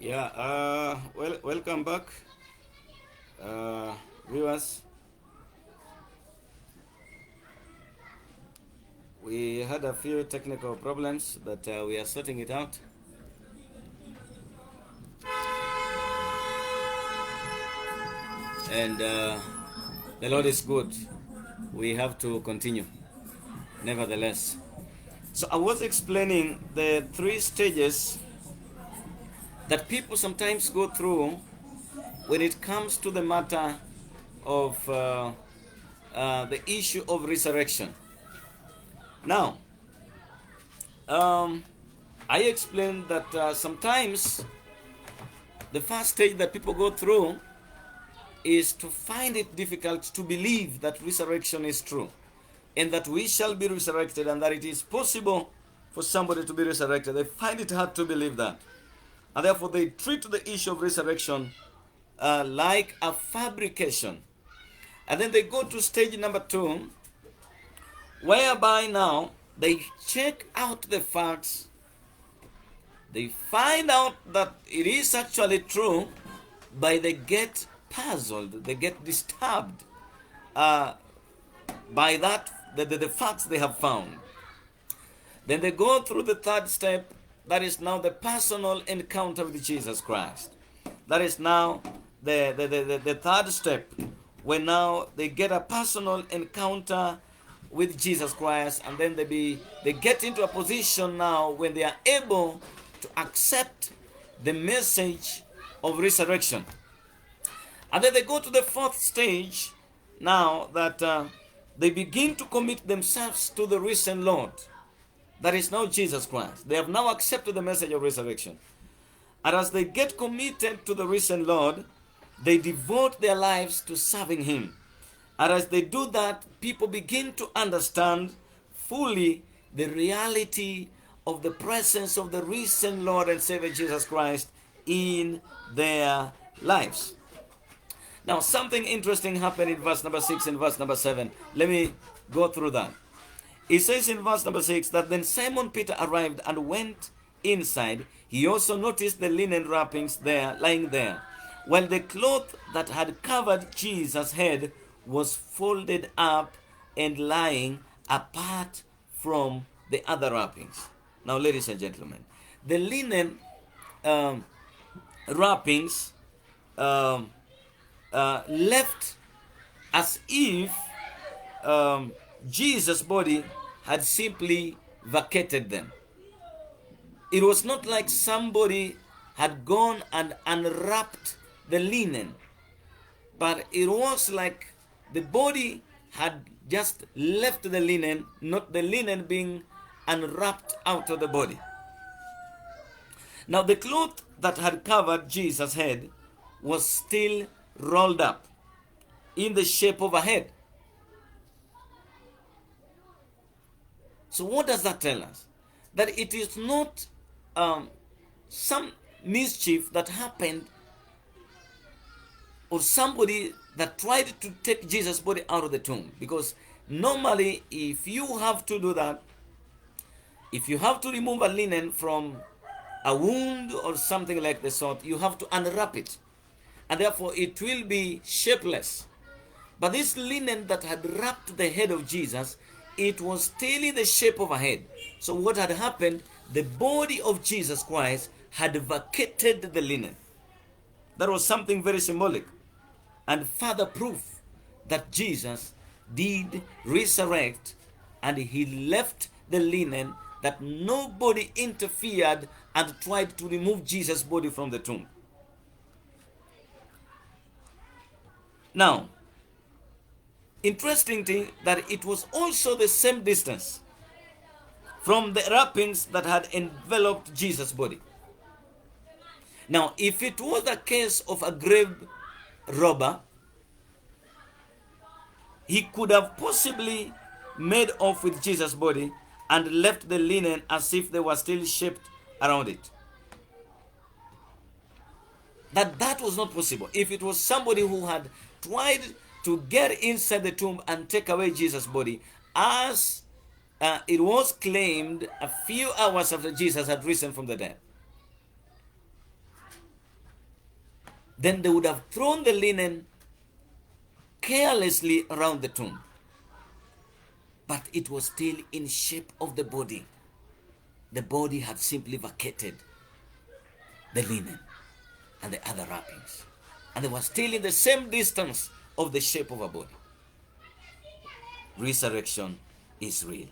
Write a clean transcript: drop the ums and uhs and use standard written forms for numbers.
Yeah, welcome back, viewers. We had a few technical problems, but we are sorting it out. And the Lord is good. We have to continue, nevertheless. So I was explaining the three stages that people sometimes go through when it comes to the matter of the issue of resurrection. Now, um, I explained that sometimes the first stage that people go through is to find it difficult to believe that resurrection is true and that we shall be resurrected and that it is possible for somebody to be resurrected. They find it hard to believe that. And therefore, they treat the issue of resurrection like a fabrication. And then they go to stage number 2, whereby now they check out the facts. They find out that it is actually true, but they get puzzled, they get disturbed by the facts they have found. Then they go through the third step, that is now the personal encounter with Jesus Christ. That is now the third step, when now they get a personal encounter with Jesus Christ, and then they get into a position now when they are able to accept the message of resurrection. And then they go to the fourth stage, now that they begin to commit themselves to the risen Lord. That is now Jesus Christ. They have now accepted the message of resurrection. And as they get committed to the risen Lord, they devote their lives to serving Him. And as they do that, people begin to understand fully the reality of the presence of the risen Lord and Savior Jesus Christ in their lives. Now, something interesting happened in verse number 6 and verse number 7. Let me go through that. It says in verse number 6 that then Simon Peter arrived and went inside. He also noticed the linen wrappings there, lying there, while the cloth that had covered Jesus' head was folded up and lying apart from the other wrappings. Now, ladies and gentlemen, the linen wrappings left as if Jesus' body had simply vacated them. It was not like somebody had gone and unwrapped the linen, but it was like the body had just left the linen, not the linen being unwrapped out of the body. Now, the cloth that had covered Jesus' head was still rolled up in the shape of a head. So what does that tell us? That it is not some mischief that happened, or somebody that tried to take Jesus' body out of the tomb. Because normally, if you have to do that, if you have to remove a linen from a wound or something like the sort, you have to unwrap it. And therefore, it will be shapeless. But this linen that had wrapped the head of Jesus, it was still in the shape of a head. So what had happened, the body of Jesus Christ had vacated the linen. That was something very symbolic and further proof that Jesus did resurrect, and He left the linen, that nobody interfered and tried to remove Jesus' body from the tomb. Now, interesting thing that it was also the same distance from the wrappings that had enveloped Jesus' body. Now, if it was a case of a grave robber, he could have possibly made off with Jesus' body and left the linen as if they were still shaped around it. That was not possible. If it was somebody who had tried to get inside the tomb and take away Jesus' body, as it was claimed a few hours after Jesus had risen from the dead. then they would have thrown the linen carelessly around the tomb. But it was still in shape of the body. The body had simply vacated the linen and the other wrappings. And they were still in the same distance of the shape of a body. Resurrection is real.